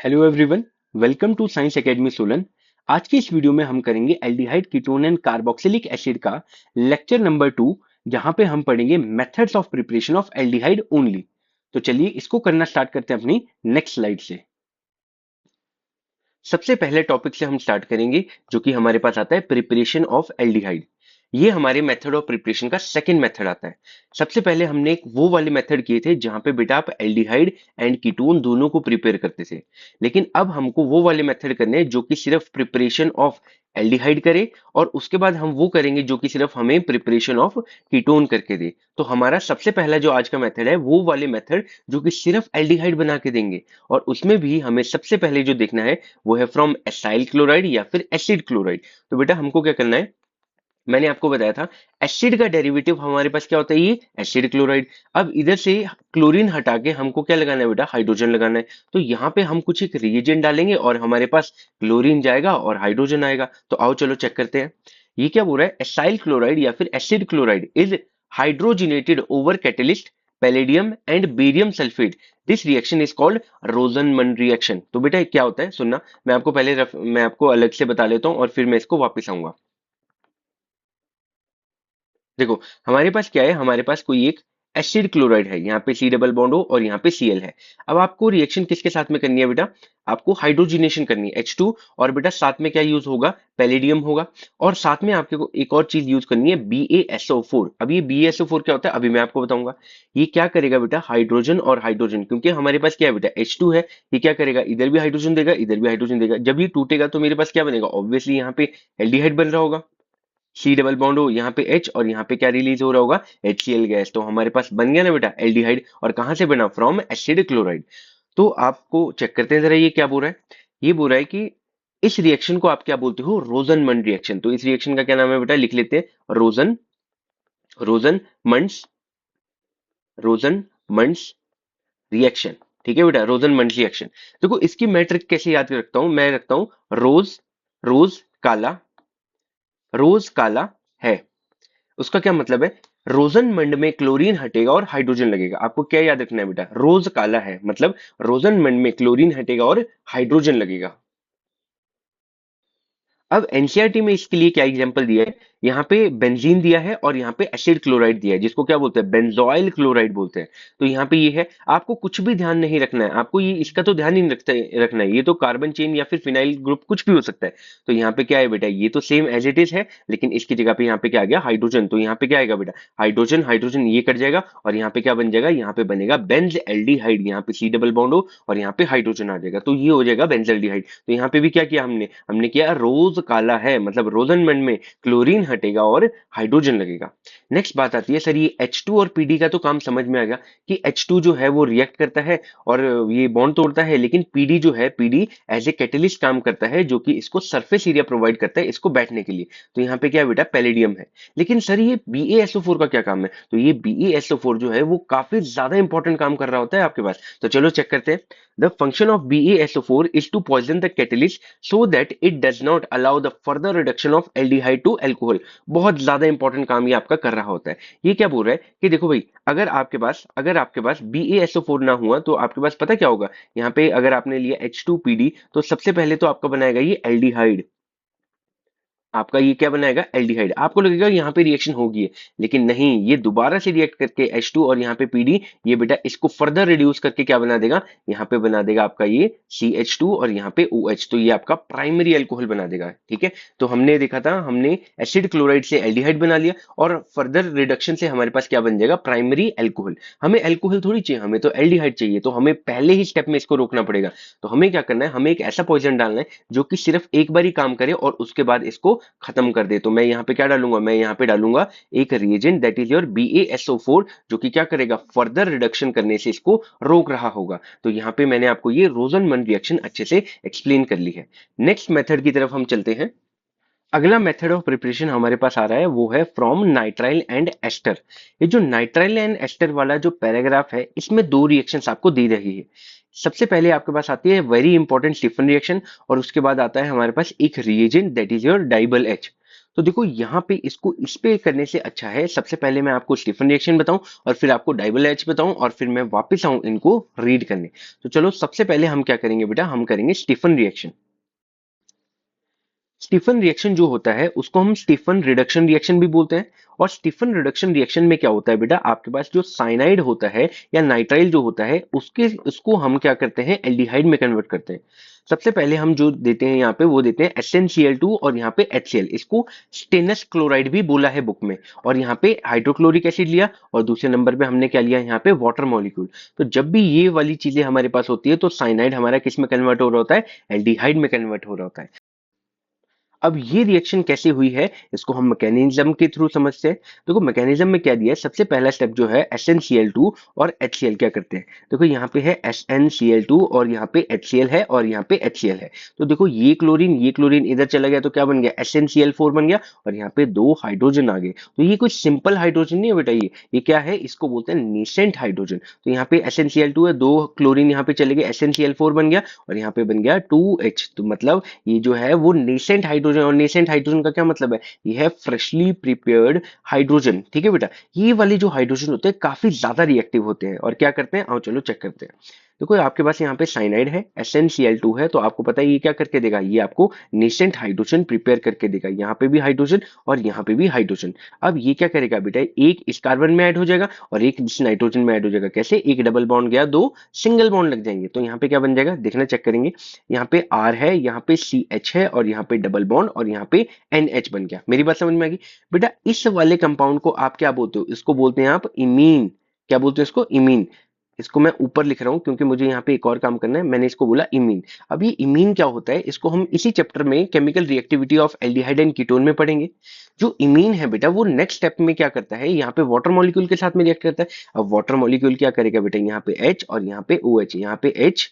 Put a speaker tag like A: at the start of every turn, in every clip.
A: Hello everyone, welcome to science academy Solan. आज की इस वीडियो में हम करेंगे aldehyde ketone and carboxylic acid का लेक्चर नंबर 2, जहां पे हम पढ़ेंगे methods of preparation of aldehyde only. तो चलिए इसको करना स्टार्ट करते हैं अपनी नेक्स्ट स्लाइड से। सबसे पहले टॉपिक से हम स्टार्ट करेंगे, जो कि हमारे पास आता है प्रिपरेशन ऑफ एल्डिहाइड। ये हमारे मेथड ऑफ प्रिपरेशन का सेकंड मेथड आता है। सबसे पहले हमने एक वो वाले मेथड किए थे जहां पे बेटा आप एल्डिहाइड एंड कीटोन दोनों को प्रिपेयर करते थे, लेकिन अब हमको वो वाले मेथड करने हैं जो कि सिर्फ प्रिपरेशन ऑफ एल्डिहाइड करे, और उसके बाद हम वो करेंगे जो कि सिर्फ हमें प्रिपरेशन ऑफ कीटोन करके दे। तो हमारा सबसे पहला जो आज का मेथड है वो वाले मेथड जो कि सिर्फ एल्डिहाइड बना के देंगे, और उसमें भी हमें सबसे पहले जो देखना है वो है फ्रॉम एसाइल क्लोराइड या फिर एसिड क्लोराइड। तो बेटा हमको क्या करना है, मैंने आपको बताया था एसिड का डेरिवेटिव हमारे पास क्या होता है, ये एसिड क्लोराइड। अब इधर से क्लोरीन हटा के हमको क्या लगाना है बेटा, हाइड्रोजन लगाना है। तो यहाँ पे हम कुछ एक रिएजेंट डालेंगे और हमारे पास क्लोरीन जाएगा और हाइड्रोजन आएगा। तो आओ चलो चेक करते हैं। ये क्या बोल रहा है, एसाइल क्लोराइड या फिर acid chloride is hydrogenated over catalyst palladium and barium sulphate. This reaction is called Rosenmund reaction. तो बेटा क्या होता है सुनना, मैं आपको अलग से बता लेता हूँ और फिर मैं इसको वापस आऊंगा। देखो हमारे पास क्या है, हमारे पास कोई एक एसिड क्लोराइड है, यहाँ पे सी डबल बॉन्ड हो और यहाँ पे Cl है। अब आपको रिएक्शन किसके साथ में करनी है बेटा, आपको हाइड्रोजिनेशन करनी है H2, और बेटा साथ में क्या यूज होगा, पैलेडियम होगा। और साथ में आपके को एक और चीज यूज करनी है BaSO4। अब ये BaSO4 क्या होता है अभी मैं आपको बताऊंगा। ये क्या करेगा बेटा, हाइड्रोजन और हाइड्रोजन, क्योंकि हमारे पास क्या है बेटा H2 है, ये क्या करेगा, इधर भी हाइड्रोजन देगा इधर भी हाइड्रोजन देगा। जब ये टूटेगा तो मेरे पास क्या बनेगा, ऑब्वियसली यहाँ पे एल्डिहाइड बन रहा होगा। सी डबल बॉन्ड हो, यहाँ पे H और यहाँ पे क्या रिलीज हो रहा होगा, HCl गैस। तो हमारे पास बन गया ना बेटा एल्डिहाइड, और कहाँ से बना, फ्रॉम एसिड क्लोराइड। तो आपको चेक करते हैं जरा, ये क्या बोल रहा है, ये बोल रहा है कि इस रिएक्शन को आप क्या बोलते हो, रोजनमंड रिएक्शन। तो इस रिएक्शन का क्या नाम है बेटा, लिख लेते हैं रोजन रोजनमंड्स रोजनमंड्स रिएक्शन। ठीक है बेटा, रोजनमंड रिएक्शन। देखो इसकी मैं ट्रिक कैसे याद रखता हूं, मैं रखता हूं रोज रोज काला, रोज काला है। उसका क्या मतलब है, रोजनमंड में क्लोरीन हटेगा और हाइड्रोजन लगेगा। आपको क्या याद रखना है बेटा, रोज काला है मतलब रोजनमंड में क्लोरीन हटेगा और हाइड्रोजन लगेगा। अब एनसीईआरटी में इसके लिए क्या एग्जांपल दिया है, यहाँ पे बेंजीन दिया है और यहाँ पे एसिड क्लोराइड दिया है, जिसको क्या बोलते हैं, बेंजोइल क्लोराइड बोलते हैं। तो यहाँ पे ये है, आपको कुछ भी ध्यान नहीं रखना है, आपको ये इसका तो ध्यान ही नहीं रखना है, ये तो कार्बन चेन या फिर फिनाइल ग्रुप कुछ भी हो सकता है। तो यहाँ पे क्या है बेटा, ये तो सेम एज इट इज है, लेकिन इसकी जगह पे यहाँ पे क्या आ गया, हाइड्रोजन। तो यहाँ पे क्या आएगा बेटा, हाइड्रोजन हाइड्रोजन ये कट जाएगा, और यहाँ पे क्या बन जाएगा, यहाँ पे बनेगा बेंज एल्डिहाइड। यहाँ पे सी डबल बॉन्ड हो और यहाँ पे हाइड्रोजन आ जाएगा, तो ये हो जाएगा बेंज एल्डिहाइड। तो यहाँ पे भी क्या किया हमने, हमने किया रोज काला है मतलब रोजनमंड में क्लोरीन हटेगा और हाइड्रोजन लगेगा। नेक्स्ट बात आती है, सर ये H2 और PD का तो काम समझ में आ गया कि H2 जो है वो रिएक्ट करता है और ये बॉन्ड तोड़ता है, लेकिन PD जो है, PD एज ए कैटलिस्ट काम करता है, जो कि इसको सरफेस एरिया प्रोवाइड करता है इसको बैठने के लिए। तो यहाँ पे क्या है बेटा, पैलेडियम है। लेकिन सर ये BaSO4 का क्या काम है, तो ये BaSO4 जो है वो काफी ज्यादा इंपॉर्टेंट काम कर रहा होता है आपके पास। तो चलो चेक करते हैं। The function of BaSO4 is to poison the catalyst so that it does not allow the further reduction of aldehyde to alcohol. बहुत ज्यादा इंपॉर्टेंट काम ये आपका कर रहा होता है। ये क्या बोल रहा है कि देखो भाई, अगर आपके पास BaSO4 ना हुआ तो आपके पास पता क्या होगा, यहाँ पे अगर आपने लिया H2PD तो सबसे पहले तो आपका बनाएगा ये एल्डिहाइड। आपका ये क्या बनाएगा, एल्डिहाइड। आपको लगेगा यहाँ पे रिएक्शन होगी है, लेकिन नहीं, ये दोबारा से रिएक्ट करके H2 और यहाँ पे PD, ये बेटा इसको फर्दर रिड्यूस करके क्या बना देगा, यहाँ पे बना देगा आपका ये CH2 और यहाँ पे OH। तो ये आपका प्राइमरी अल्कोहल बना देगा। ठीक है, तो हमने देखा था, हमने एसिड क्लोराइड से एल्डिहाइड बना लिया, और फर्दर रिडक्शन से हमारे पास क्या बन जाएगा, प्राइमरी अल्कोहल। हमें अल्कोहल थोड़ी चाहिए, हमें तो एल्डिहाइड चाहिए, तो हमें पहले ही स्टेप में इसको रोकना पड़ेगा। तो हमें क्या करना है, हमें एक ऐसा पॉइजन डालना है जो कि सिर्फ एक बार ही काम करे और उसके बाद इसको खत्म कर दे। तो मैं यहाँ पे क्या डालूंगा, मैं यहाँ पे डालूंगा एक reagent that is your BaSO4, जो कि क्या करेगा, फर्दर रिडक्शन करने से इसको रोक रहा होगा। तो यहाँ पे मैंने आपको ये रोजनमन रिएक्शन अच्छे से एक्सप्लेन कर ली है। नेक्स्ट मेथड की तरफ हम चलते हैं। अगला मेथड ऑफ प्रिपरेशन हमारे पास आ रहा है वो है फ्रॉम नाइट्राइल एंड एस्टर। ये जो नाइट्राइल एंड एस्टर वाला जो पैराग्राफ है, इसमें दो रिएक्शंस आपको दी रही है। सबसे पहले आपके पास आती है वेरी इंपॉर्टेंट स्टीफन रिएक्शन, और उसके बाद आता है हमारे पास एक reagent that is your DIBAL H। तो देखो यहाँ पे इसको इस पे करने से अच्छा है सबसे पहले मैं आपको स्टीफन रिएक्शन बताऊं और फिर आपको डाइबल एच बताऊं और फिर मैं वापस आऊं इनको रीड करने। तो चलो सबसे पहले हम क्या करेंगे बेटा, हम करेंगे स्टीफन रिएक्शन। स्टीफन रिएक्शन जो होता है उसको हम स्टीफन रिडक्शन रिएक्शन भी बोलते हैं। और स्टीफन रिडक्शन रिएक्शन में क्या होता है बेटा, आपके पास जो साइनाइड होता है या नाइट्राइल जो होता है उसके उसको हम क्या करते हैं, एल्डिहाइड में कन्वर्ट करते हैं। सबसे पहले हम जो देते हैं यहाँ पे वो देते हैं SnCl2 और यहाँ पे HCl, इसको स्टेनस क्लोराइड भी बोला है बुक में। और यहाँ पे हाइड्रोक्लोरिक एसिड लिया और दूसरे नंबर पे हमने क्या लिया यहाँ पे वाटर मॉलिक्यूल। तो जब भी ये वाली चीजें हमारे पास होती है तो साइनाइड हमारा किस में कन्वर्ट हो रहा होता है, एल्डिहाइड में कन्वर्ट हो रहा होता है। अब ये रिएक्शन कैसे हुई है इसको हम मैकेनिज्म के थ्रू समझते हैं। देखो मैकेनिज्म में क्या दिया है, सबसे पहला स्टेप जो है SnCl2 और HCl क्या करते हैं। देखो यहाँ पे है SnCl2 और यहाँ पे HCl है और यहाँ पे HCl है। तो देखो ये क्लोरीन इधर चला गया तो क्या बन गया, SnCl4 बन गया और यहाँ पे दो हाइड्रोजन आ गए। तो ये कोई सिंपल हाइड्रोजन नहीं है बेटा, ये क्या है, इसको बोलते हैं नेसेंट हाइड्रोजन। तो यहाँ पे SnCl2 है, दो क्लोरीन यहाँ पे चले गए, SnCl4 बन गया और यहाँ पे बन गया 2H। तो मतलब ये जो है वो नेसेंट हाइड्रोजन। और नेसेंट हाइड्रोजन का क्या मतलब है, ये है फ्रेशली प्रिपेयर्ड हाइड्रोजन। ठीक है बेटा, ये वाले जो हाइड्रोजन होते हैं काफी ज्यादा रिएक्टिव होते हैं और क्या करते हैं, आओ चलो चेक करते हैं। देखो आपके पास यहाँ पे साइनाइड है, SnCl2 है, तो आपको पता है ये क्या करके देगा, ये आपको नेसेंट हाइड्रोजन प्रिपेयर करके देगा। यहाँ पे भी हाइड्रोजन और यहाँ पे भी हाइड्रोजन। अब ये क्या करेगा बेटा, एक इस कार्बन में ऐड हो जाएगा और एक इस नाइट्रोजन में ऐड हो जाएगा। कैसे, एक डबल बॉन्ड गया, दो सिंगल बॉन्ड लग जाएंगे। तो यहाँ पे क्या बन जाएगा, देखना चेक करेंगे। यहाँ पे R है, यहाँ पे CH है और यहाँ पे डबल बॉन्ड और यहाँ पे NH बन गया। मेरी बात समझ में आ गई बेटा। इस वाले कंपाउंड को आप क्या बोलते हो, इसको बोलते हैं आप इमीन। क्या बोलते हैं इसको, इमीन। इसको मैं ऊपर लिख रहा हूं क्योंकि मुझे यहाँ पे एक और काम करना है, मैंने इसको बोला इमीन। अब ये इमीन क्या होता है, इसको हम इसी चैप्टर में chemical reactivity of aldehyde and ketone में पढ़ेंगे। जो इमीन है बेटा वो नेक्स्ट स्टेप में क्या करता है, यहाँ पे वाटर मॉलिक्यूल के साथ में रिएक्ट करता है। अब वाटर मॉलिक्यूल क्या करेगा बेटा, यहाँ पे H और यहाँ पे OH, यहाँ पे H,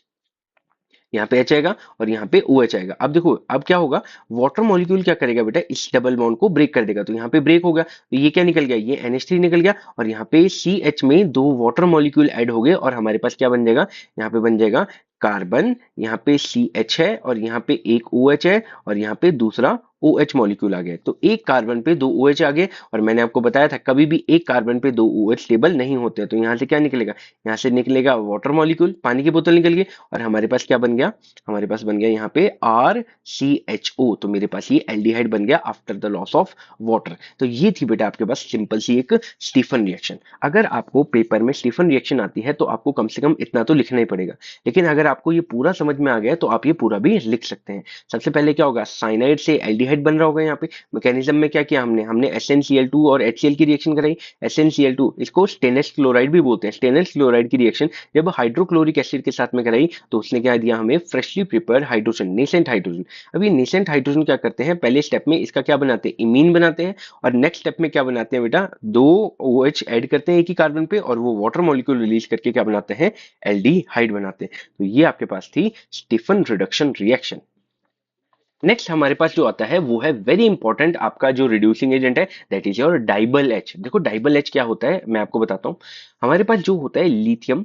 A: यहाँ पे H आएगा और यहाँ पे OH आएगा। अब देखो अब क्या होगा, वाटर मॉलिक्यूल क्या करेगा बेटा, इस डबल बॉन्ड को ब्रेक कर देगा। तो यहाँ पे ब्रेक हो गया तो ये क्या निकल गया, ये NH3 निकल गया और यहाँ पे CH में दो वाटर मॉलिक्यूल ऐड हो गए और हमारे पास क्या बन जाएगा, यहाँ पे बन जाएगा कार्बन। यहाँ पे CH है और यहाँ पे एक OH है और यहाँ पे दूसरा OH मॉलिक्यूल आ गया। तो एक कार्बन पे दो OH आ गए और मैंने आपको बताया था कभी भी एक कार्बन पे दो OH स्टेबल नहीं होते। तो यहाँ से क्या निकलेगा, यहाँ से निकलेगा वाटर मॉलिक्यूल, पानी की बोतल निकल गई और हमारे पास क्या बन गया, हमारे पास बन गया यहाँ पे RCHO। तो मेरे पास ये एल्डिहाइड बन गया after the loss of water. तो ये थी बेटा आपके पास सिंपल सी एक स्टीफन रिएक्शन। अगर आपको पेपर में स्टीफन रिएक्शन आती है तो आपको कम से कम इतना तो लिखना ही पड़ेगा। लेकिन अगर आपको ये पूरा समझ में आ गया तो आप ये पूरा भी लिख सकते हैं। सबसे पहले क्या होगा, साइनाइड से एल्डिहाइड बन रहा होगा। यहाँ पे मैकेनिज्म में क्या किया हमने, हमने SnCl2 और HCl की रिएक्शन कराई। SnCl2 इसको स्टेनलेस क्लोराइड भी बोलते हैं। स्टेनलेस क्लोराइड की रिएक्शन जब हाइड्रोक्लोरिक एसिड के साथ में कराई तो उसने क्या दिया हमें, freshly prepared hydrogen, nascent hydrogen. अब ये नेसेंट हाइड्रोजन क्या करते हैं, पहले स्टेप में इसका क्या बनाते हैं, इमीन बनाते हैं। और नेक्स्ट स्टेप में क्या बनाते हैं बेटा, दो OH ऐड करते हैं एक ही कार्बन पे और वो वाटर मॉलिक्यूल रिलीज करके क्या बनाते हैं, एल्डिहाइड बनाते हैं। तो ये आपके पास थी स्टीफन रिडक्शन रिएक्शन। नेक्स्ट हमारे पास जो आता है वो है वेरी इंपॉर्टेंट आपका जो रिड्यूसिंग एजेंट है, दैट इज योर डाइबल एच। देखो डाइबल एच क्या होता है मैं आपको बताता हूँ। हमारे पास जो होता है लिथियम,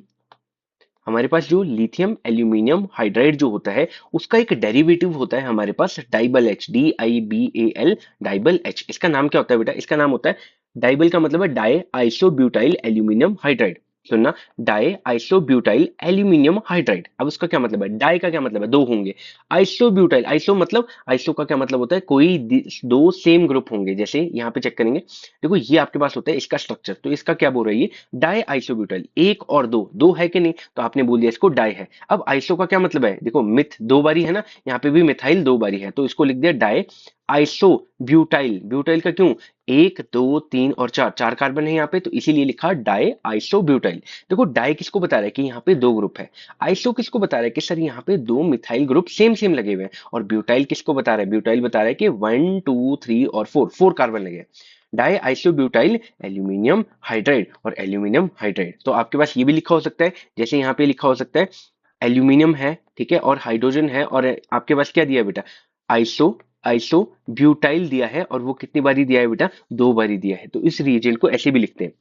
A: हमारे पास जो लिथियम एल्यूमिनियम हाइड्राइड जो होता है उसका एक डेरिवेटिव होता है हमारे पास डाइबल एच, DIBAL, डाइबल एच। इसका नाम क्या होता है बेटा, इसका नाम होता है, डाइबल का मतलब है डाई आइसोब्यूटाइल एल्यूमिनियम हाइड्राइड। सुनना, डाई आइसोब्यूटाइल एल्यूमिनियम हाइड्राइड। अब उसका क्या मतलब है, डाई का क्या मतलब है, दो होंगे। आइसोब्यूटाइल, आइसो मतलब, आइसो का क्या मतलब होता है, कोई दो सेम ग्रुप होंगे। जैसे यहाँ पे चेक करेंगे, देखो ये आपके पास होता है इसका स्ट्रक्चर, तो इसका क्या बोल रही है, डाई आइसोब्यूटाइल। एक और दो, दो है कि नहीं, तो आपने बोल दिया इसको डाई है। अब आइसो का क्या मतलब है, देखो मिथ दो बारी है ना, यहाँ पे भी मिथाइल दो बारी है, तो इसको लिख दिया डाई आइसो ब्यूटाइल। ब्यूटाइल का क्यों, एक दो तीन और चार, चार कार्बन है यहाँ पे, तो इसीलिए लिखा डाई आइसो ब्यूटाइल। देखो डाई किसको बता रहा है कि यहाँ पे दो ग्रुप है। आइसो किसको बता रहा है कि सर यहाँ पे दो मिथाइल ग्रुप सेम सेम लगे हुए हैं। और ब्यूटाइल किसको बता रहा है, ब्यूटाइल बता रहा है कि 1 2 3 और 4, फोर कार्बन लगे हैं। डाई आइसोब्यूटाइल एल्यूमिनियम हाइड्राइड और एल्यूमिनियम हाइड्राइड। तो आपके पास ये भी लिखा हो सकता है, जैसे यहाँ पे लिखा हो सकता है एल्यूमिनियम है, ठीक है, और हाइड्रोजन है और आपके पास क्या दिया है बेटा, आइसो आइसो ब्यूटाइल दिया है और वो कितनी बारी दिया है बेटा, दो बारी दिया है। तो इस रिएजेंट को ऐसे भी लिखते हैं।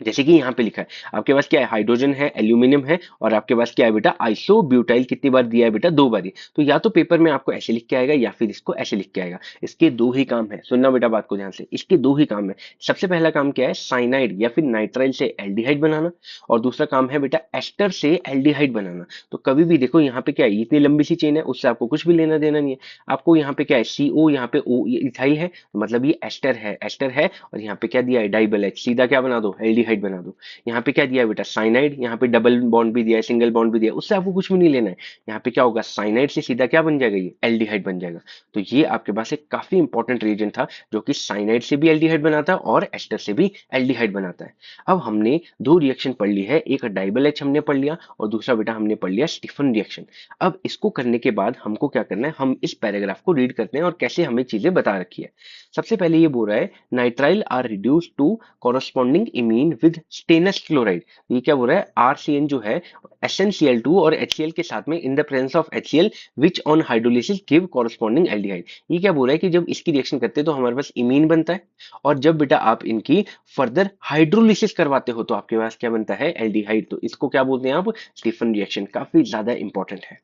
A: जैसे कि यहाँ पे लिखा है, आपके पास क्या है, हाइड्रोजन है, एल्यूमिनियम है, और आपके पास क्या है बेटा, आइसोब्यूटाइल कितनी बार दिया है बेटा, 2 बार ही। तो या तो पेपर में आपको ऐसे लिख के आएगा या फिर इसको ऐसे लिख के आएगा। इसके दो ही काम है, सुनना बेटा बात को ध्यान से, इसके दो ही काम है। सबसे पहला काम क्या है, साइनाइड या फिर नाइट्राइल से एल्डिहाइड बनाना, और दूसरा काम है बेटा एस्टर से एल्डिहाइड बनाना। तो कभी भी देखो यहाँ पे क्या है, इतनी लंबी सी चेन है, उससे आपको कुछ भी लेना देना नहीं है। आपको यहाँ पे क्या है, CO, यहाँ पे O, ये इथाइल है, मतलब ये एस्टर है, एस्टर है, और यहाँ पे क्या दिया है, डाइबल एच, सीधा क्या बना दो, एल्डिहाइड बना दो। यहाँ पे क्या दिया है बेटा, साइनाइड, यहाँ पे डबल बॉन्ड भी दिया है, सिंगल बॉन्ड भी दिया है, उससे आपको कुछ भी नहीं लेना है। यहाँ पे क्या होगा, साइनाइड से सीधा क्या बन जाएगा, ये एल्डिहाइड बन जाएगा। तो ये आपके पास एक काफी इंपॉर्टेंट रिएजेंट था, जो कि साइनाइड से भी एल्डिहाइड बनाता है और एस्टर से भी एल्डिहाइड बनाता है। अब हमने दो रिएक्शन पढ़ ली है, एक डाइबल एच हमने पढ़ लिया, और दूसरा बेटा हमने पढ़ लिया स्टीफन रिएक्शन। अब इसको करने के बाद हमको क्या करना है, हम इस पैराग्राफ को रीड करते हैं और कैसे हमें चीजें बता रखी है। सबसे पहले ये बोल रहा है, nitrile are reduce to corresponding imine with stannous chloride. ये क्या बोल रहा है, RCN जो है SnCl2 और HCl के साथ में इन the presence of HCl which on hydrolysis give corresponding aldehyde. ये क्या बोल रहा है कि जब इसकी रिएक्शन करते हैं तो हमारे पास इमीन बनता है, और जब बेटा आप इनकी फर्दर हाइड्रोलिसिस करवाते हो तो आपके पास क्या बनता है, एल्डिहाइड। तो इसको क्या बोलते हैं आप, स्टीफन रिएक्शन। काफी ज्यादा इंपॉर्टेंट है।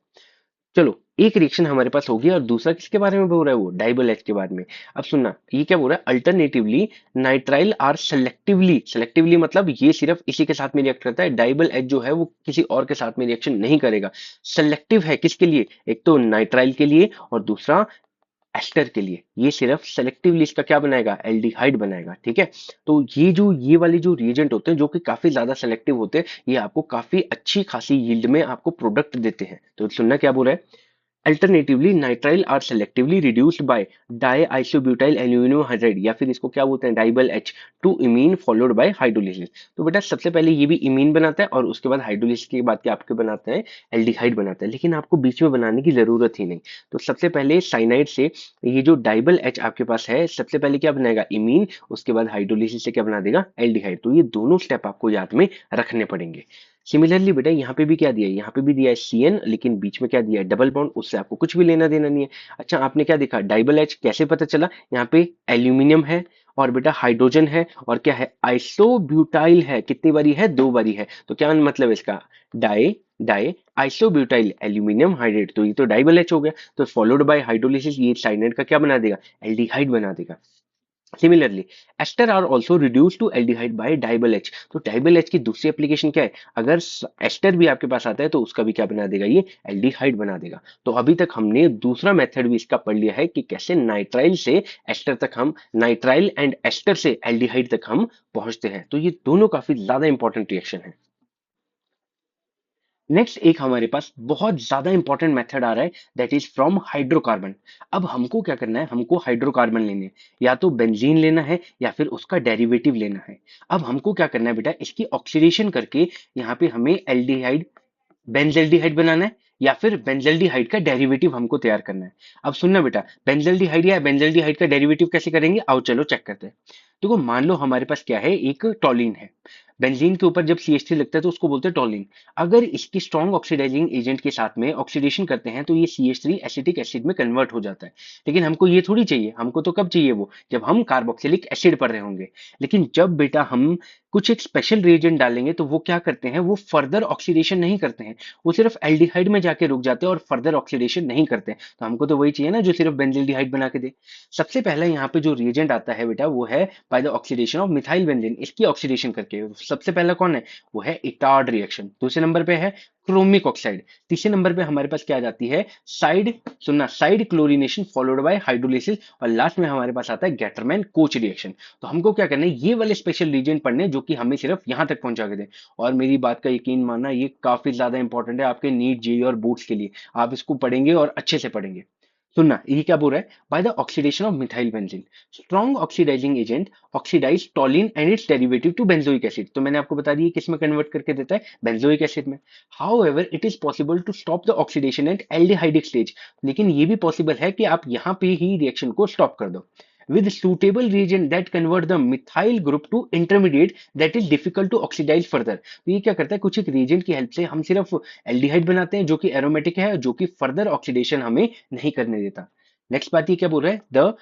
A: चलो, एक रिएक्शन हमारे पास हो गया, और दूसरा किसके बारे में बोल रहा है, वो डाइबल एच के बारे में। अब सुनना, ये क्या बोल रहा है, alternatively nitrile are selectively, selectively मतलब ये सिर्फ इसी के साथ में रिएक्ट करता है, डाइबल एच जो है वो किसी और के साथ में रिएक्शन नहीं करेगा। सेलेक्टिव है किसके लिए, एक तो नाइट्राइल के लिए, और दूसरा एस्टर के लिए। ये सिर्फ सेलेक्टिवली इसका क्या बनाएगा, एल्डिहाइड बनाएगा, ठीक है। तो ये वाले जो रिएजेंट होते हैं, जो कि काफी ज्यादा सेलेक्टिव होते हैं, ये आपको काफी अच्छी खासी यील्ड में आपको प्रोडक्ट देते हैं। तो सुनना क्या बोल रहा है, alternatively nitrile are selectively reduced by diisobutyl aluminium hydride, या फिर इसको क्या बोलते हैं, DIBAL H, to imine followed by hydrolysis. तो बेटा सबसे पहले ये भी इमीन बनाता है, और उसके बाद हाइड्रोलिसिस के बाद क्या आपके बनाते हैं, एल्डिहाइड बनाता है, लेकिन आपको बीच में बनाने की जरूरत ही नहीं। तो सबसे पहले साइनाइड से ये जो डाइबल एच आपके पास है, सबसे पहले क्या बनाएगा, इमीन, उसके बाद हाइड्रोलिसिस से क्या बना देगा, एल्डिहाइड। तो ये दोनों स्टेप आपको याद में रखने पड़ेंगे। सिमिलरली बेटा यहाँ पे भी क्या दिया है, यहाँ पे भी दिया है CN, लेकिन बीच में क्या दिया है, डबल बॉन्ड, उससे आपको कुछ भी लेना देना नहीं है। अच्छा, आपने क्या देखा, डाइबल एच कैसे पता चला, यहाँ पे एल्यूमिनियम है, और बेटा हाइड्रोजन है, और क्या है, आइसोब्यूटाइल है, कितनी बारी है, 2 बारी है। तो क्या मतलब है इसका, di di isobutyl aluminium hydrate, तो ये तो डाइबल एच हो गया। तो फॉलोड बाय हाइड्रोलिसिस, ये साइनाइड का क्या बना देगा, एल्डिहाइड बना देगा। Similarly ester are also reduce to aldehyde by DIBAL H. तो डाइबल एच की दूसरी एप्लीकेशन क्या है, अगर एस्टर भी आपके पास आता है तो उसका भी क्या बना देगा, ये एल्डिहाइड बना देगा। तो अभी तक हमने दूसरा मेथड भी इसका पढ़ लिया है कि कैसे नाइट्राइल से एस्टर तक हम, नाइट्राइल एंड एस्टर से एल्डिहाइड तक हम पहुंचते हैं। तो ये दोनों काफी ज्यादा इंपॉर्टेंट रिएक्शन है। नेक्स्ट एक हमारे पास बहुत ज्यादा इंपॉर्टेंट मेथड आ रहा है, दैट इज फ्रॉम हाइड्रोकार्बन। अब हमको क्या करना है, हमको हाइड्रोकार्बन लेने हैं, या तो बेंजीन लेना है या फिर उसका डेरिवेटिव लेना है। अब हमको क्या करना है बेटा, इसकी ऑक्सीडेशन करके यहाँ पे हमें एल्डिहाइड, बेंजल्डिहाइड बनाना है, या फिर बेंजल्डिहाइड का डेरिवेटिव हमको तैयार करना है। अब सुनना बेटा, बेंजल्डिहाइड या बेंजल्डिहाइड का डेरिवेटिव कैसे करेंगे, आओ चलो चेक करते हैं। देखो, मान लो हमारे पास क्या है, एक टॉलिन है। बेंजीन के ऊपर जब CH3 लगता है तो उसको बोलते हैं टॉलिन। अगर इसकी स्ट्रॉन्ग ऑक्सीडाइजिंग एजेंट के साथ में ऑक्सीडेशन करते हैं तो ये CH3 एसिटिक एसिड में कन्वर्ट हो जाता है। लेकिन हमको ये थोड़ी चाहिए, हमको तो कब चाहिए वो, जब हम कार्बोक्सिलिक एसिड पर रहे होंगे। लेकिन जब बेटा हम कुछ एक स्पेशल रिएजेंट डालेंगे तो वो क्या करते हैं, वो फर्दर ऑक्सीडेशन नहीं करते हैं, वो सिर्फ एल्डिहाइड में जाके रुक जाते हैं और फर्दर ऑक्सीडेशन नहीं करते हैं। तो हमको तो वही चाहिए ना जो सिर्फ बेंजिल्डिहाइड बना के दे। सबसे पहला यहाँ पे जो रिएजेंट आता है बेटा, वो है by the oxidation of methyl benzene. इसकी ऑक्सीडेशन करके सबसे पहला कौन है, वो है इटार्ड रिएक्शन। दूसरे नंबर पे है क्रोमिक ऑक्साइड। तीसरे नंबर पे हमारे पास क्या आ जाती है, साइड, सुनना, side chlorination followed by hydrolysis, और लास्ट में हमारे पास आता है गैटरमैन कोच रिएक्शन। तो हमको क्या करना है, ये वाले स्पेशल रिएजेंट पढ़ने हैं जो कि हमें सिर्फ यहां तक पहुंचा के दें। और मेरी बात का यकीन मानना, ये काफी ज्यादा इंपॉर्टेंट है आपके नीट, जेई और बोर्ड्स के लिए। आप इसको पढ़ेंगे और अच्छे से पढ़ेंगे। सुनना, ये क्या बोल रहा है, by the oxidation of methyl benzene, strong oxidising agent oxidise toluene and its derivative to benzoic acid. तो मैंने आपको बता दिया किस में कन्वर्ट करके देता है, बेंजोइक एसिड में। However it is possible to stop the oxidation at aldehydic stage. लेकिन ये भी पॉसिबल है कि आप यहां पे ही रिएक्शन को स्टॉप कर दो with suitable reagent that convert the methyl group to intermediate that is difficult to oxidize further। तो ये क्या करता है, कुछ एक reagent की हेल्प से हम सिर्फ एल्डिहाइड बनाते हैं जो कि एरोमेटिक है, जो कि फर्दर ऑक्सीडेशन हमें नहीं करने देता। नेक्स्ट बात ये क्या बोल रहा है, the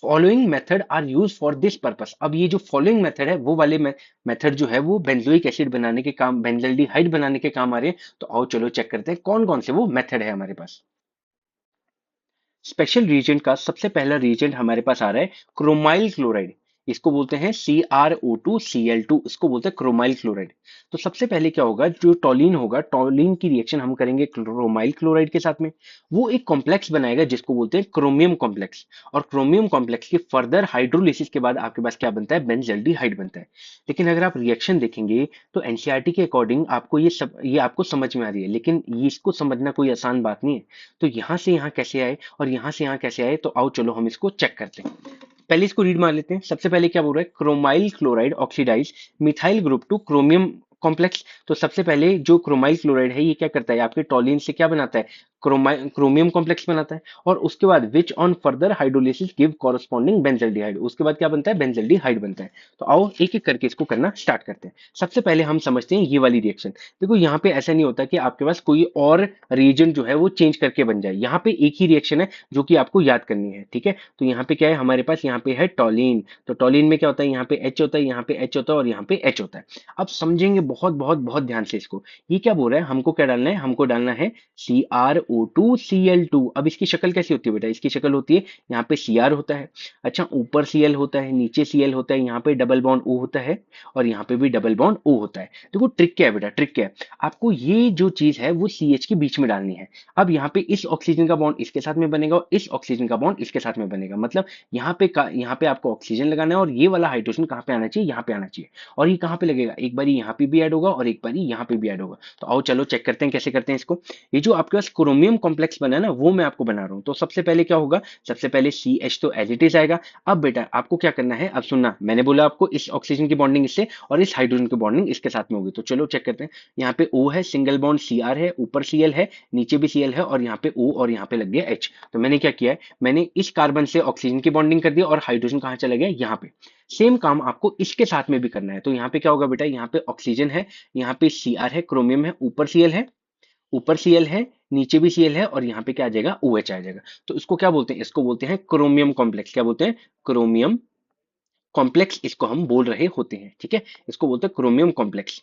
A: following method are use for this purpose. अब ये जो फॉलोइंग मेथड है वो वाले मेथड जो है वो बेंजोइक एसिड बनाने के काम, बेंजल्डिहाइड बनाने के काम आ रहे हैं। तो आओ चलो चेक करते हैं कौन कौन से वो मेथड है हमारे पास। स्पेशल रिएजेंट का सबसे पहला रिएजेंट हमारे पास आ रहा है क्रोमाइल क्लोराइड। इसको बोलते हैं CrO2Cl2, इसको बोलते हैं क्रोमाइल क्लोराइड। तो सबसे पहले क्या होगा, जो टॉलिन होगा, टॉलिन की रिएक्शन हम करेंगे क्रोमाइल क्लोराइड के साथ में। वो एक कॉम्प्लेक्स बनाएगा जिसको बोलते हैं क्रोमियम कॉम्प्लेक्स। और क्रोमियम कॉम्प्लेक्स के फर्दर हाइड्रोलिसिस के बाद आपके पास क्या बनता है, बेंजल्डिहाइड बनता है। लेकिन अगर आप रिएक्शन देखेंगे तो एनसीईआरटी के अकॉर्डिंग आपको ये आपको समझ में आ रही है, लेकिन ये इसको समझना कोई आसान बात नहीं है। तो यहाँ से यहाँ कैसे आए और यहाँ से यहाँ कैसे आए, तो आओ चलो हम इसको चेक करते हैं। पहले इसको रीड मार लेते हैं। सबसे पहले क्या बोल रहा है, chromyl chloride oxidise methyl group to chromium complex. तो सबसे पहले जो क्रोमाइल क्लोराइड है ये क्या करता है, आपके टॉलिन से क्या बनाता है, क्रोमियम कॉम्प्लेक्स बनाता है। और उसके बाद which on further hydrolysis give corresponding benzaldehyde, उसके बाद क्या बनता है, बेंजल्डिहाइड बनता है। तो आओ एक एक करके इसको करना स्टार्ट करते हैं। सबसे पहले हम समझते हैं ये वाली रिएक्शन। देखो यहाँ पे ऐसा नहीं होता कि आपके पास कोई और रिएजेंट जो है वो चेंज करके बन जाए। यहाँ पे एक ही रिएक्शन है जो कि आपको याद करनी है, ठीक है। तो यहाँ पे क्या है हमारे पास, यहाँ पे है टॉलिन। तो टॉलिन में क्या होता है, यहाँ पे H होता है, यहाँ पे H होता है और यहाँ पे H होता है। अब समझेंगे बहुत बहुत बहुत ध्यान से इसको। ये क्या बोल रहा है, हमको क्या डालना है, हमको डालना है CrO2Cl2। अब इसकी शक्ल कैसी होती है बेटा, इसकी शक्ल होती है, यहाँ पे Cr होता है, अच्छा ऊपर Cl होता है, नीचे Cl होता है, यहाँ पे डबल बॉन्ड O होता है और यहाँ पे भी डबल बॉन्ड O होता है। देखो ट्रिक क्या है बेटा, ट्रिक क्या है, आपको ये जो चीज है वो CH के बीच में डालनी है। अब यहाँ पे इस ऑक्सीजन का बॉन्ड इसके साथ में बनेगा और इस ऑक्सीजन का बॉन्ड इसके साथ में बनेगा। मतलब यहाँ पे आपको ऑक्सीजन लगाना है और ये वाला हाइड्रोजन कहाँ पे आना चाहिए, यहाँ पे आना चाहिए। और ये कहाँ पे लगेगा, एक बार यहाँ पे भी ऐड होगा और एक बार यहाँ पे भी ऐड होगा। तो आओ चलो चेक करते हैं कैसे करते हैं इसको। ये जो आपके पास क्रोमियम कॉम्प्लेक्स बना है ना, वो मैं आपको बना रहा हूँ। तो सबसे पहले क्या होगा, सबसे पहले CH तो एज इट इज आएगा। अब बेटा आपको क्या करना है, अब सुनना, मैंने बोला आपको इस ऑक्सीजन की बॉन्डिंग इससे और इस हाइड्रोजन की बॉन्डिंग इसके साथ में होगी। तो चलो चेक करते हैं। यहाँ पे O है, सिंगल बॉन्ड Cr है, ऊपर Cl है, नीचे भी Cl है और यहाँ पे O और यहाँ पे लग गया H। तो मैंने क्या किया है, मैंने इस कार्बन से ऑक्सीजन की बॉन्डिंग कर दी और हाइड्रोजन कहाँ चला गया, यहाँ पे। सेम काम आपको इसके साथ में भी करना है। तो यहाँ पे क्या होगा बेटा, यहाँ पे ऑक्सीजन है, यहाँ पे Cr है, क्रोमियम है, ऊपर Cl है, ऊपर Cl है, नीचे भी Cl है और यहाँ पे क्या आ जाएगा, OH आ जाएगा। तो इसको क्या बोलते हैं, इसको बोलते हैं क्रोमियम कॉम्प्लेक्स। क्या बोलते हैं, क्रोमियम कॉम्प्लेक्स इसको हम बोल रहे होते हैं, ठीक है। इसको बोलते हैं क्रोमियम कॉम्प्लेक्स।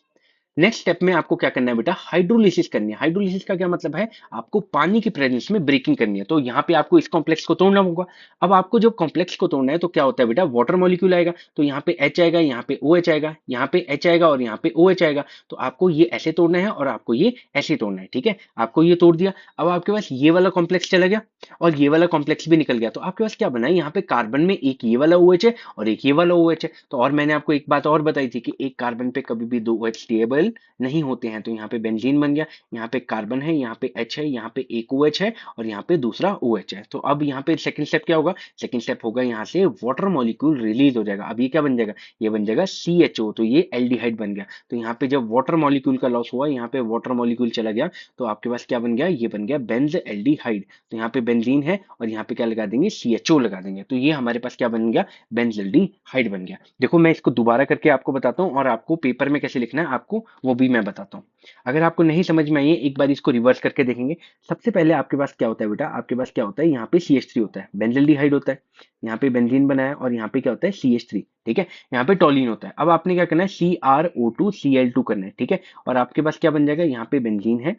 A: नेक्स्ट स्टेप में आपको क्या करना है बेटा, हाइड्रोलिसिस करनी है। हाइड्रोलिसिस का क्या मतलब है, आपको पानी की प्रेजेंस में ब्रेकिंग करनी है। तो यहाँ पे आपको इस कॉम्प्लेक्स को तोड़ना होगा। अब आपको जब कॉम्प्लेक्स को तोड़ना है तो क्या होता है बेटा, वाटर मॉलिक्यूल आएगा। तो यहाँ पे H आएगा, यहाँ पे OH आएगा, यहाँ पे H आएगा और यहाँ पे OH आएगा। तो आपको ये ऐसे तोड़ना है और आपको ये ऐसे तोड़ना है, ठीक है। आपको ये तोड़ दिया। अब आपके पास ये वाला कॉम्प्लेक्स चला गया और ये वाला कॉम्प्लेक्स भी निकल गया। तो आपके पास क्या बना है, यहाँ पे कार्बन में एक ये वाला OH है और एक ये वाला OH है। तो और मैंने आपको एक बात और बताई थी कि एक कार्बन पे कभी भी दो OH स्टेबल नहीं होते हैं। तो यहाँ पे बेंजीन बन गया, यहाँ पे कार्बन है, यहाँ पे H है, यहाँ पे एक OH है और यहाँ पे दूसरा OH है। तो अब यहाँ पे सेकंड स्टेप क्या होगा, सेकंड स्टेप होगा यहाँ से वाटर मॉलिक्यूल रिलीज हो जाएगा। अब ये क्या बन जाएगा, ये बन जाएगा CHO। तो ये एल्डिहाइड बन गया। तो यहाँ पे जब वाटर मॉलिक्यूल का लॉस हुआ, यहाँ पे वाटर मॉलिक्यूल चला गया, तो आपके पास क्या बन गया, ये बन गया बेंज एल्डिहाइड। तो यहाँ पे बेंजीन है और यहाँ पे क्या लगा देंगे, CHO लगा देंगे। तो ये हमारे पास क्या बन गया, बेंजल्डिहाइड बन गया। देखो मैं इसको दोबारा करके आपको बताता हूँ और आपको पेपर में कैसे लिखना है आपको वो भी मैं बताता हूँ। अगर आपको नहीं समझ में आई है, एक बार इसको रिवर्स करके देखेंगे। सबसे पहले आपके पास क्या होता है बेटा, आपके पास क्या होता है, यहाँ पे CH3 होता है, बेंजल्डिहाइड होता है, यहाँ पे बेंजीन बनाया और यहाँ पे क्या होता है, CH3, ठीक है। यहाँ पे टॉलिन होता है। अब आपने क्या करना है, CrO2Cl2 करना है, ठीक है। और आपके पास क्या बन जाएगा, यहाँ पे बेंजीन है,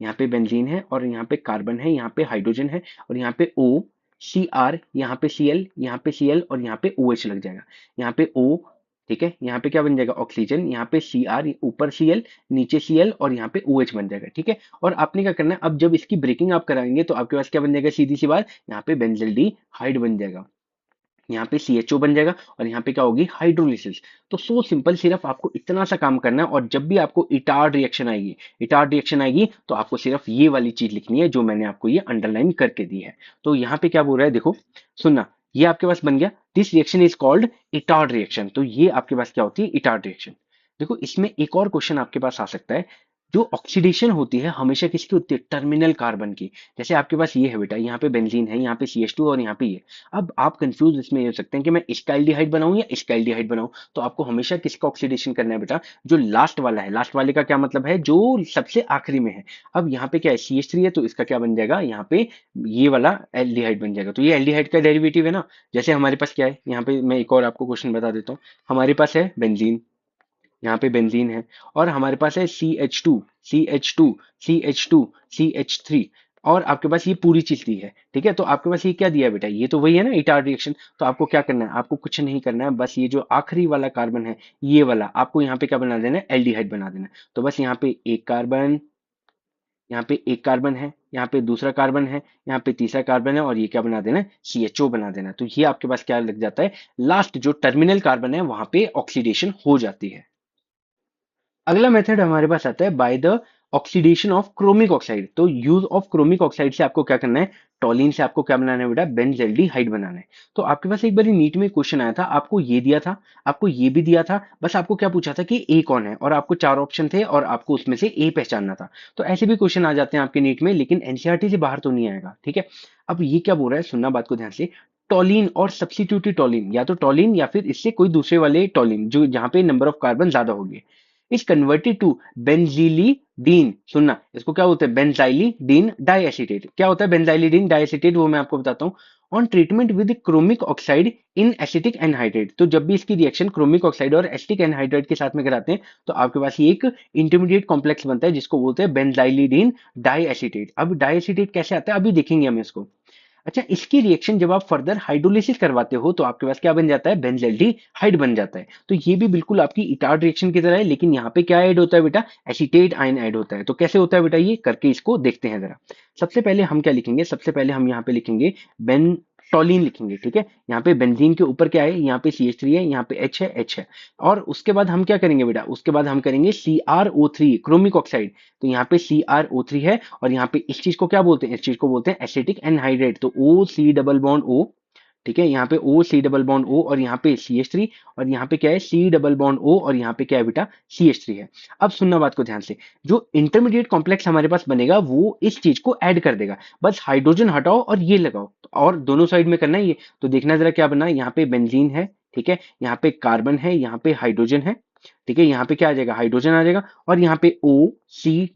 A: यहाँ पे बेंजीन है और यहाँ पे कार्बन है, यहाँ पे हाइड्रोजन है और यहाँ पे O, Cr, यहाँ पे Cl, यहाँ पे Cl और यहाँ पे OH लग जाएगा। यहाँ पे O, ठीक है, यहाँ पे क्या बन जाएगा, ऑक्सीजन, यहाँ पे Cr, ऊपर Cl, नीचे Cl और यहाँ पे OH बन जाएगा, ठीक है। और आपने क्या करना है, अब जब इसकी ब्रेकिंग आप कराएंगे तो आपके पास क्या बन जाएगा, सीधी सी बात, यहाँ पे बेंजल्डिहाइड बन जाएगा, यहाँ पे CHO बन जाएगा और यहाँ पे क्या होगी, हाइड्रोलिसिस। तो सो सिंपल, सिर्फ आपको इतना सा काम करना है। और जब भी आपको इटार्ड रिएक्शन आएगी, इटार्ड रिएक्शन आएगी तो आपको सिर्फ ये वाली चीज लिखनी है जो मैंने आपको ये अंडरलाइन करके दी है। तो यहाँ पे क्या बोल रहा है, देखो सुनना, ये आपके पास बन गया, this reaction is called Etard reaction. तो ये आपके पास क्या होती है, इटार्ड रिएक्शन। देखो इसमें एक और क्वेश्चन आपके पास आ सकता है,
B: जो ऑक्सीडेशन होती है हमेशा किसकी होती है, टर्मिनल कार्बन की। जैसे आपके पास ये है बेटा, यहाँ पे बेंजीन है, यहाँ पे CH2 और यहाँ पे ये। अब आप कंफ्यूज इसमें ये हो सकते हैं कि मैं इसका एल्डिहाइड बनाऊं या इसका एल्डिहाइड बनाऊं। तो आपको हमेशा किसका ऑक्सीडेशन करना है बेटा, जो लास्ट वाला है। लास्ट वाले का क्या मतलब है, जो सबसे आखिरी में है। अब यहाँ पे क्या है, CH3 है, तो इसका क्या बन जाएगा, यहाँ पे ये वाला एल्डिहाइड बन जाएगा। तो ये एल्डिहाइड का डेरिवेटिव है ना। जैसे हमारे पास क्या है, यहाँ पे मैं एक और आपको क्वेश्चन बता देता हूँ। हमारे पास है बेंजीन, यहाँ पे बेंजीन है, और हमारे पास है CH2, CH2, CH2, CH3, और आपके पास ये पूरी चीज दी है। ठीक है, तो आपके पास ये क्या दिया है बेटा, ये तो वही है ना, इटार रिएक्शन। तो आपको क्या करना है, आपको कुछ नहीं करना है, बस ये जो आखिरी वाला कार्बन है, ये वाला आपको यहाँ पे क्या बना देना है, एल्डिहाइड बना देना है। तो बस यहाँ पे एक कार्बन, यहाँ पे एक कार्बन है, यहाँ पे दूसरा कार्बन है, यहाँ पे तीसरा कार्बन है, और ये क्या बना देना है, CHO बना देना है। तो ये आपके पास क्या लग जाता है, लास्ट जो टर्मिनल कार्बन है वहां पे ऑक्सीडेशन हो जाती है। अगला मेथड हमारे पास आता है by the oxidation of chromic oxide. तो यूज ऑफ क्रोमिक ऑक्साइड से आपको क्या करना है, टॉलिन से आपको क्या बनाना है बेटा, बेंजल्डिहाइड बनाना है। तो आपके पास एक बार नीट में क्वेश्चन आया था, आपको ये दिया था, आपको ये भी दिया था, बस आपको क्या पूछा था कि ए कौन है, और आपको चार ऑप्शन थे और आपको उसमें से ए पहचानना था। तो ऐसे भी क्वेश्चन आ जाते हैं आपके नीट में, लेकिन एनसीईआरटी से बाहर तो नहीं आएगा। ठीक है, अब ये क्या बोल रहा है, सुनना बात को ध्यान से। टॉलिन और सब्स्टिट्यूटेड टॉलिन, या तो टॉलिन या फिर इससे कोई दूसरे वाले टॉलिन, जो जहां पे नंबर ऑफ कार्बन ज्यादा होंगे, इज कन्वर्टेड टू बेंजीलीडीन। सुनना, इसको क्या होता है, बेंजाइलीडीन डाइएसिटेट। क्या होता है बेंजाइलीडीन डाइएसिटेट, वो मैं आपको बताता हूँ। On treatment with chromic oxide in acetic anhydride. तो जब भी इसकी रिएक्शन क्रोमिक ऑक्साइड और एसिटिक एनहाइड्रेट के साथ में कराते हैं, तो आपके पास ये एक इंटरमीडिएट कॉम्प्लेक्स बनता है जिसको बोलते हैं बेंजाइलीडीन डाइएसिटेट। अब डाइएसिटेट कैसे आता है अभी देखेंगे हम इसको। अच्छा, इसकी रिएक्शन जब आप फर्दर हाइड्रोलिसिस करवाते हो, तो आपके पास क्या बन जाता है, बेंजल्डिहाइड बन जाता है। तो ये भी बिल्कुल आपकी इटार्ड रिएक्शन की तरह है, लेकिन यहाँ पे क्या ऐड होता है बेटा, एसीटेट आयन ऐड होता है। तो कैसे होता है बेटा, ये करके इसको देखते हैं जरा। सबसे पहले हम क्या लिखेंगे, सबसे पहले हम यहाँ पे लिखेंगे बेंटोलिन लिखेंगे। ठीक है, यहाँ पे बेंजीन के ऊपर क्या है, यहाँ पे CH3 है, यहाँ पे H है। और उसके बाद हम क्या करेंगे बेटा, उसके बाद हम करेंगे CrO3 क्रोमिक ऑक्साइड। तो यहाँ पे CrO3 है, और यहाँ पे इस चीज को क्या बोलते हैं, इस चीज को बोलते हैं एसिटिक एनहाइड्रेट। तो O डबल बॉन्ड O। ठीक है, यहाँ पे O डबल बॉन्ड O, और यहाँ पे CH3, और यहाँ पे क्या है, C डबल बॉन्ड O, और यहाँ पे क्या है बेटा, CH3 है। अब सुनना बात को ध्यान से, जो इंटरमीडिएट कॉम्प्लेक्स हमारे पास बनेगा वो इस चीज को ऐड कर देगा। बस हाइड्रोजन हटाओ और ये लगाओ, और दोनों साइड में करना है ये। तो देखना जरा क्या बना, यहाँ पे बेंजीन है, ठीक है, यहाँ पे कार्बन है, यहाँ पे हाइड्रोजन है। ठीक है, यहाँ पे क्या आ जाएगा, हाइड्रोजन आ जाएगा, और यहाँ पे O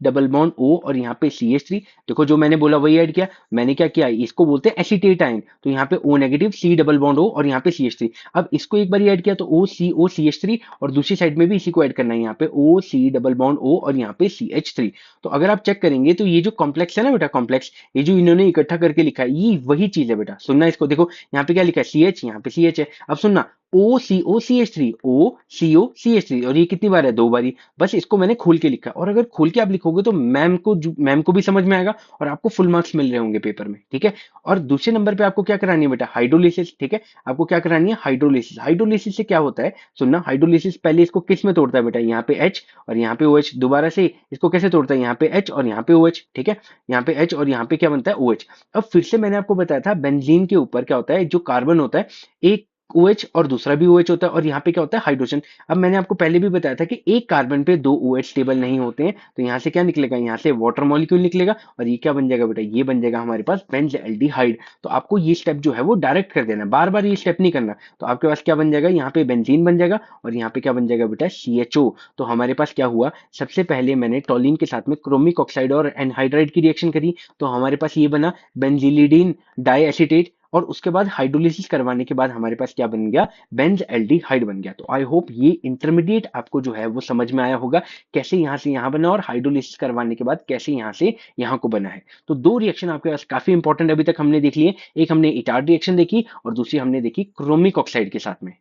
B: डबल बॉन्ड O, और यहाँ पे CH3। देखो जो मैंने बोला वही ऐड किया। मैंने क्या किया, इसको बोलते हैं एसीटेट आयन। तो यहाँ पे O negative, C double bond O, और यहाँ पे CH3। अब इसको एक बार ऐड किया तो OCO CH3, और दूसरी साइड में भी इसी को ऐड करना है, यहाँ पे OC डबल बॉन्ड O, और यहाँ पे CH3। तो अगर आप चेक करेंगे तो ये जो कॉम्प्लेक्स है ना बेटा, कॉम्प्लेक्स, ये जो इन्होंने इकट्ठा करके लिखा है, ये वही चीज है बेटा। सुनना इसको, देखो यहाँ पे क्या लिखा है, CH, यहाँ पे CH है। अब सुनना, OCO CH3, OCO CH3, और ये कितनी बार है, दो बारी। बस इसको मैंने खोल के लिखा, और अगर खोल के आप लिखोगे तो मैम को भी समझ में आएगा, और आपको फुल मार्क्स मिल रहे होंगे पेपर में। ठीक है, और दूसरे नंबर पे आपको क्या करानी है बेटा, हाइड्रोलिसिस। ठीक है, आपको क्या करानी है, हाइड्रोलिसिस। हाइड्रोलिसिस से क्या होता है, सुनना, हाइड्रोलिसिस पहले इसको किस में तोड़ता है बेटा, यहाँ पे H और यहाँ पे OH। दोबारा से इसको कैसे तोड़ता है, यहाँ पे H और यहाँ पे OH। ठीक है, यहाँ पे H और यहाँ पे क्या बनता है, OH। अब फिर से मैंने आपको बताया था, बेंजीन के ऊपर क्या होता है, जो कार्बन होता है, एक OH और दूसरा भी OH होता है, और यहाँ पे क्या होता है, हाइड्रोजन। अब मैंने आपको पहले भी बताया था कि एक कार्बन पे दो OH स्टेबल नहीं होते हैं, तो यहाँ से क्या निकलेगा, यहाँ से वाटर मॉलिक्यूल निकलेगा, और ये क्या बन जाएगा बेटा, ये बन जाएगा हमारे पास बेंजल्डिहाइड। तो आपको ये स्टेप जो है वो डायरेक्ट कर देना, बार बार ये स्टेप नहीं करना। तो आपके पास क्या बन जाएगा, यहाँ पे बेंजीन बन जाएगा, और यहाँ पे क्या बन जाएगा बेटा, CHO। तो हमारे पास क्या हुआ, सबसे पहले मैंने टॉलिन के साथ में क्रोमिक ऑक्साइड और एनहाइड्राइड की रिएक्शन करी, तो हमारे पास ये बना बेंजिलिडीन डाइएसिटेट, और उसके बाद हाइड्रोलिसिस करवाने के बाद हमारे पास क्या बन गया, बेंजल्डिहाइड बन गया। तो आई होप ये इंटरमीडिएट आपको जो है वो समझ में आया होगा, कैसे यहाँ से यहाँ बना, और हाइड्रोलिसिस करवाने के बाद कैसे यहाँ से यहाँ को बना है। तो दो रिएक्शन आपके पास काफी इंपॉर्टेंट अभी तक हमने देख लिए। एक हमने इटार्ड रिएक्शन देखी, और दूसरी हमने देखी क्रोमिक ऑक्साइड के साथ में।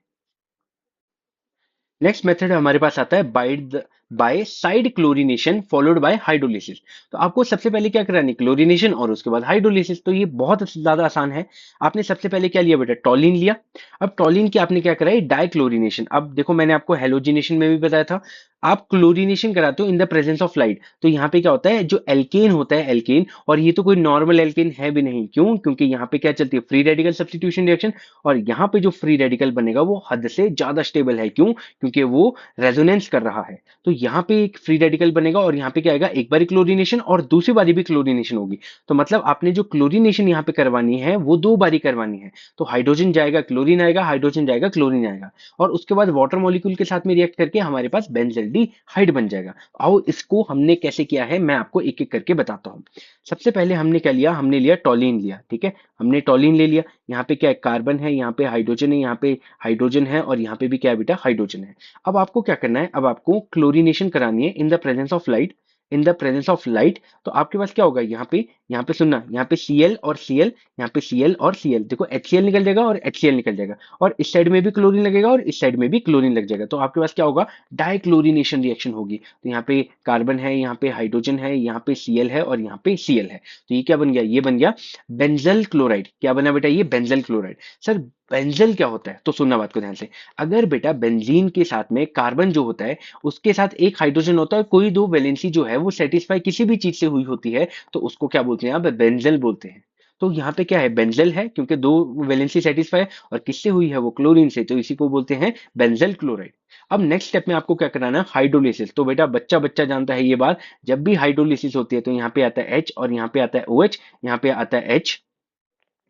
B: नेक्स्ट मेथड हमारे पास आता है by side chlorination followed by hydrolysis. तो आपको सबसे पहले क्या करानी, क्लोरीनेशन, और उसके बाद हाइड्रोलिसिस। तो ये बहुत ज्यादा आसान है। आपने सबसे पहले क्या लिया बेटा, टॉलिन लिया। अब टॉलिन की आपने क्या कराई, डाइक्लोरीनेशन। अब देखो मैंने आपको हेलोजिनेशन में भी बताया था, आप क्लोरीनेशन कराते हो इन द प्रेजेंस ऑफ लाइट। तो यहाँ पे क्या होता है, जो एल्केन होता है, एल्केन, और ये तो कोई नॉर्मल एल्केन है भी नहीं। क्यों, क्योंकि यहाँ पे क्या चलती है, फ्री रेडिकल सब्स्टिट्यूशन रिएक्शन, और यहाँ पे जो फ्री रेडिकल बनेगा वो हद से ज्यादा स्टेबल है। क्यों, क्योंकि वो रेजोनेंस कर रहा है। तो यहाँ पे एक फ्री रेडिकल बनेगा और यहाँ पे क्या आएगा, एक बारी क्लोरीनेशन और दूसरी बारी भी क्लोरीनेशन होगी। तो मतलब आपने जो क्लोरीनेशन यहाँ पे करवानी है वो दो बारी करवानी है। तो हाइड्रोजन जाएगा क्लोरीन आएगा, हाइड्रोजन जाएगा क्लोरीन आएगा, और उसके बाद वाटर मॉलिक्यूल के साथ में रिएक्ट करके हमारे पास बेंजल्डिहाइड बन जाएगा। आओ इसको हमने कैसे किया है मैं आपको एक एक करके बताता हूँ। सबसे पहले हमने क्या लिया, हमने लिया टॉलिन लिया, ठीक है, हमने टॉलिन ले लिया। यहाँ पे क्या है, कार्बन है, यहाँ पे हाइड्रोजन है, यहाँ पे हाइड्रोजन है, और यहाँ पे भी क्या है बेटा, हाइड्रोजन है। अब आपको क्या करना है, अब आपको क्लोरीनेशन करानी है इन the presence of light, in the presence of light. तो आपके पास क्या होगा, यहाँ पे सुनना, यहाँ पे Cl और Cl, यहाँ पे Cl और Cl, देखो HCl निकल जाएगा और HCl निकल जाएगा, और इस साइड में भी क्लोरीन लगेगा और इस साइड में भी क्लोरीन लग जाएगा। तो आपके पास क्या होगा, डाइक्लोरीनेशन रिएक्शन होगी। तो यहाँ पे कार्बन है, यहाँ पे हाइड्रोजन है, यहाँ पे Cl है और यहाँ पे Cl है। तो ये क्या बन गया, ये बन गया बेंजल क्लोराइड। क्या बना बेटा, ये बेंजल क्लोराइड। सर बेंजल क्या होता है, तो सुनना बात को ध्यान से। अगर बेटा बेंजीन के साथ में कार्बन जो होता है उसके साथ एक हाइड्रोजन होता है, कोई दो वैलेंसी जो है वो सेटिस्फाई किसी भी चीज से हुई होती है, तो उसको क्या बोलते हैं, आप बेंजल बोलते हैं। तो यहाँ पे क्या है, बेंजल है क्योंकि दो वैलेंसी सेटिस्फाई, और किससे हुई है, वो क्लोरीन से, तो इसी को बोलते हैं बेंजल क्लोराइड। अब नेक्स्ट स्टेप में आपको क्या कराना है, हाइड्रोलिसिस। तो बेटा बच्चा बच्चा जानता है ये बात, जब भी हाइड्रोलिसिस होती है तो यहाँ पे आता है H और यहाँ पे आता है OH, यहाँ पे आता है H,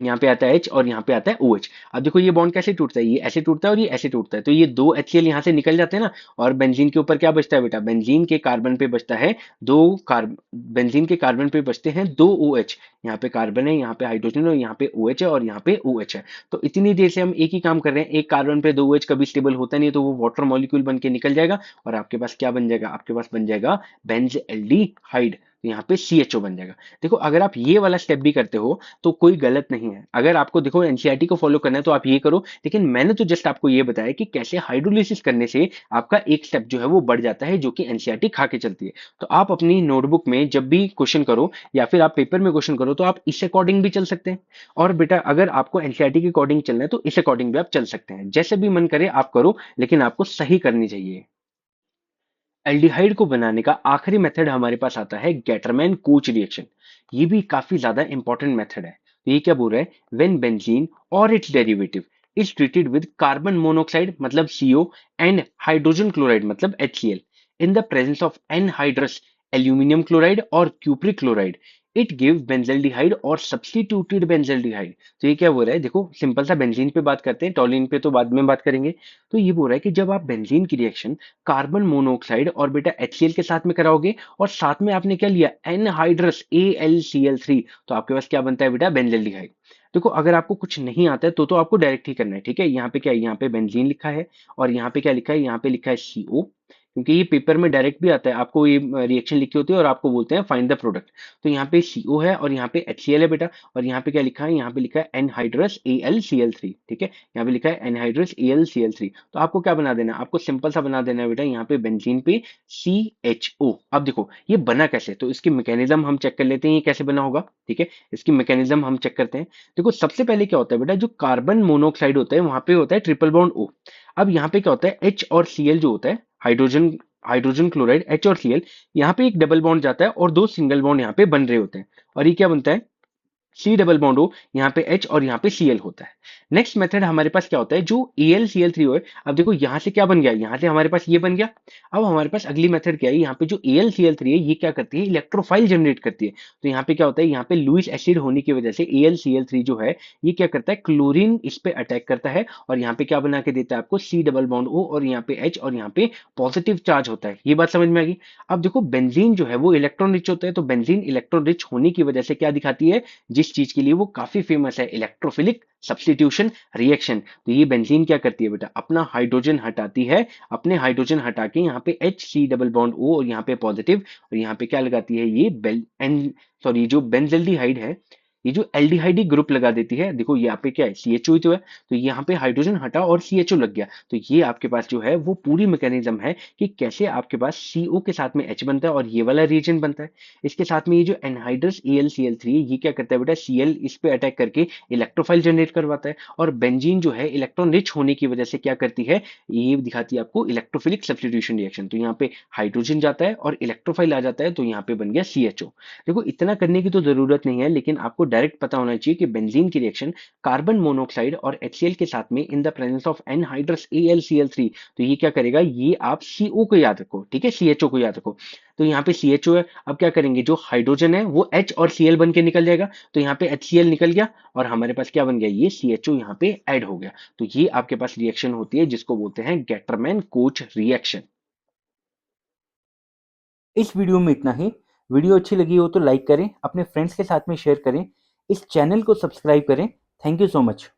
B: यहाँ पे आता है H और यहाँ पे आता है OH। अब देखो ये बॉन्ड कैसे टूटता है, ये ऐसे टूटता है और ये ऐसे टूटता है, तो ये दो HCl यहाँ से निकल जाते हैं ना, और बेंजीन के ऊपर क्या बचता है बेटा, बेंजीन के कार्बन पे बचता है दो कार्ब बेंजीन के कार्बन पे बचते हैं दो OH। यहाँ पे कार्बन है, यहाँ पे हाइड्रोजन है, और यहाँ पे OH है और यहाँ पे OH है। तो इतनी देर से हम एक ही काम कर रहे हैं, एक कार्बन पे दो OH कभी स्टेबल होता नहीं है, तो वो वाटर मॉलिक्यूल बन के निकल जाएगा, और आपके पास क्या बन जाएगा, आपके पास बन जाएगा बेंजल्डिहाइड। तो यहाँ पे CHO बन जाएगा। देखो अगर आप ये वाला स्टेप भी करते हो तो कोई गलत नहीं है। अगर आपको देखो एनसीईआरटी को फॉलो करना है तो आप ये करो, लेकिन मैंने तो जस्ट आपको ये बताया कि कैसे हाइड्रोलिसिस करने से आपका एक स्टेप जो है वो बढ़ जाता है, जो कि एनसीईआरटी खा के चलती है। तो आप अपनी नोटबुक में जब भी क्वेश्चन करो या फिर आप पेपर में क्वेश्चन करो तो आप इस अकॉर्डिंग भी चल सकते हैं। और बेटा अगर आपको एनसीईआरटी के अकॉर्डिंग चलना है तो इस अकॉर्डिंग भी आप चल सकते हैं, जैसे भी मन करे आप करो, लेकिन आपको सही करनी चाहिए। एल्डिहाइड को बनाने का आखिरी मेथड हमारे पास आता है गैटरमैन कोच रिएक्शन। ये भी काफी ज्यादा इंपॉर्टेंट मेथड है। तो ये क्या बोल रहा है, व्हेन बेंजीन और its derivative is treated with carbon monoxide मतलब CO एंड हाइड्रोजन क्लोराइड मतलब HCl in the presence of anhydrous aluminium chloride और cupric chloride, it give benzaldehyde और सब्स्टिट्यूटेड बेंजल्डिहाइड। तो ये क्या बोल रहा है, देखो सिंपल सा बेंजीन पे बात करते हैं, टॉलिन पे तो बाद में बात करेंगे। तो ये बोल रहा है कि जब आप बेंजीन की रिएक्शन कार्बन मोनोऑक्साइड और बेटा HCl के साथ में कराओगे, और साथ में आपने क्या लिया, एनहाइड्रस AlCl3, तो आपके पास क्या बनता है बेटा, बेंजल्डिहाइड। देखो अगर आपको कुछ नहीं आता है तो आपको डायरेक्ट ही करना है, ठीक है। यहाँ पे क्या है, यहाँ पे बेंजीन लिखा है, और यहाँ पे क्या लिखा है, यहाँ पे लिखा है CO, क्योंकि ये पेपर में डायरेक्ट भी आता है, आपको ये रिएक्शन लिखी होती है और आपको बोलते हैं फाइंड द प्रोडक्ट। तो यहाँ पे CO है और यहाँ पे HCl है बेटा, और यहाँ पे क्या लिखा है, यहाँ पे लिखा है एनहाइड्रस AlCl3, ठीक है, यहाँ पे लिखा है एनहाइड्रस AlCl3। तो आपको क्या बना देना है, आपको सिंपल सा बना देना है बेटा, यहाँ पे बेंजीन पे CHO। अब देखो ये बना कैसे, तो इसकी मैकेनिज्म हम चेक कर लेते हैं, ये कैसे बना होगा, ठीक है। इसकी मैकेनिज्म हम चेक करते हैं। देखो सबसे पहले क्या होता है बेटा, जो कार्बन मोनोऑक्साइड होता है वहां पे होता है ट्रिपल बॉन्ड O। अब यहाँ पे क्या होता है, H और Cl जो होता है, हाइड्रोजन हाइड्रोजन क्लोराइड H और Cl, यहाँ पे एक डबल बॉन्ड जाता है और दो सिंगल बॉन्ड यहाँ पे बन रहे होते हैं, और ये क्या बनता है, C डबल बॉन्ड O, यहाँ पे H और यहाँ पे Cl होता है। नेक्स्ट मेथड हमारे पास क्या होता है, जो AlCl3 है। अब देखो यहाँ से क्या बन गया, यहाँ से हमारे पास ये बन गया। अब हमारे पास अगली मेथड क्या है, यहाँ पे जो AlCl3 है ये क्या करती है, इलेक्ट्रोफाइल जनरेट करती है। तो यहाँ पे क्या होता है, यहाँ पे लुईस एसिड होने की वजह से AlCl3 जो है ये क्या करता है, क्लोरीन इस पे अटैक करता है, और यहाँ पे क्या बना के देता है आपको, C डबल बॉन्ड O, और यहाँ पे H और यहाँ पे पॉजिटिव चार्ज होता है। ये बात समझ में आ गई। अब देखो बेंजीन जो है वो इलेक्ट्रॉन रिच होता है, तो बेंजीन इलेक्ट्रॉन रिच होने की वजह से क्या दिखाती है, जिस चीज के लिए वो काफी फेमस है, इलेक्ट्रोफिलिक सब्स्टिट्यूशन रिएक्शन। तो ये बेंजीन क्या करती है बेटा, अपना हाइड्रोजन हटाती है, अपने हाइड्रोजन हटा के यहाँ पे HC डबल बॉन्ड O और यहाँ पे पॉजिटिव, और यहाँ पे क्या लगाती है, ये बेल एंड सॉरी जो बेंजल्डिहाइड है, ये जो एल्डिहाइडी ग्रुप लगा देती है। देखो यहाँ पे क्या है, CHO तो है, तो यहाँ पे हाइड्रोजन हटा और CHO लग गया। तो ये आपके पास जो है वो पूरी मैकेनिज्म है कि कैसे आपके पास CO के साथ में H बनता है और ये वाला रीजन बनता है। इसके साथ में ये जो एनहाइड्रस AlCl3 ये क्या करता है बेटा, Cl इस पे अटैक करके इलेक्ट्रोफाइल जनरेट करवाता है, और बेंजीन जो है इलेक्ट्रॉन रिच होने की वजह से क्या करती है, ये दिखाती है आपको इलेक्ट्रोफिलिक सब्स्टिट्यूशन रिएक्शन। तो यहाँ पे हाइड्रोजन जाता है और इलेक्ट्रोफाइल आ जाता है, तो यहाँ पे बन गया CHO। देखो इतना करने की तो जरूरत नहीं है, लेकिन आपको डायरेक्ट पता होना चाहिए कि बेंजीन की रिएक्शन कार्बन मोनोऑक्साइड और HCl के साथ में इन the presence of anhydrous AlCl3, तो ये क्या करेगा, ये आप CO को याद रखो, ठीक है, CHO को याद रखो। तो यहाँ पे CHO है, अब क्या करेंगे, जो हाइड्रोजन है वो H और Cl बन के निकल जाएगा, तो यहाँ पे HCl निकल गया और हमारे पास क्या बन गया, ये CHO यहाँ पे ऐड हो गया। तो ये आपके पास रिएक्शन होती है जिसको बोलते हैं गेटरमैन कोच रिएक्शन।
C: इस वीडियो में इतना ही। वीडियो अच्छी लगी हो तो लाइक करें, अपने फ्रेंड्स के साथ में शेयर करें, इस चैनल को सब्सक्राइब करें। Thank you so much.